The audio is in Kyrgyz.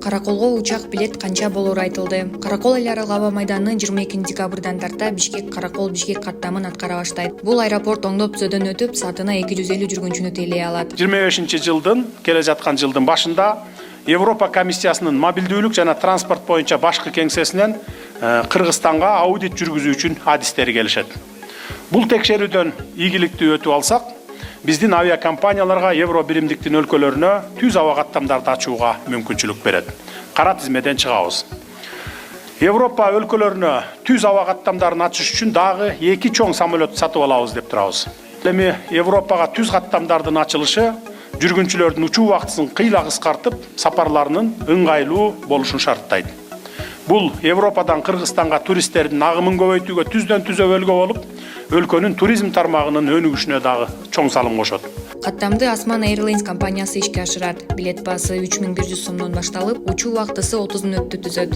Караколго учак билет канча болору айтылды. Каракол эл аралык аба майданы 22 декабрдан тарта Бишкек-Каракол-Бишкек каттамын аткара баштайт. Бул аэропорт оңдоп түзөдөн өтүп, саатына 250 жүргүнчүнү тейлей алат. 25-жылдын, келе жаткан жылдын башында Европа комиссиясынын мобилдүүлүк жана транспорт боюнча башкы кеңсесинен Кыргызстанга аудит жүргүзүү үчүн адистери келишет. Бул текшерүүдөн ийгиликтүү өтүп алсак, биздин авиакомпанияларга евро биримдиктин өлкөлөрүнө түз аба каттамдарды ачууга мүмкүнчүлүк берет. Кара тизмеден чыгабыз. Европа өлкөлөрүнө түз аба каттамдарын ачыш үчүн дагы 2 чоң самолет сатып алабыз деп турабыз. Эми Европага түз каттамдардын ачылышы жүргүнчүлөрдүн учуу убактысын кыйла кыскартып, сапарларынын ыңгайлуу болушун шарттайт. Бул Европадан Кыргызстанга туристтердин агымын көбөйтүүгө түздөн түз өбөлгө болуп, өлкөнүн туризм тармагынын өнүгүшүнө дагы чоң салым кошот. Каттамды Osman Airlines компаниясы ишке ашырат. Билет баасы 3100 сомдон башталып, учуу убактысы 30 мүнөттү түзөт.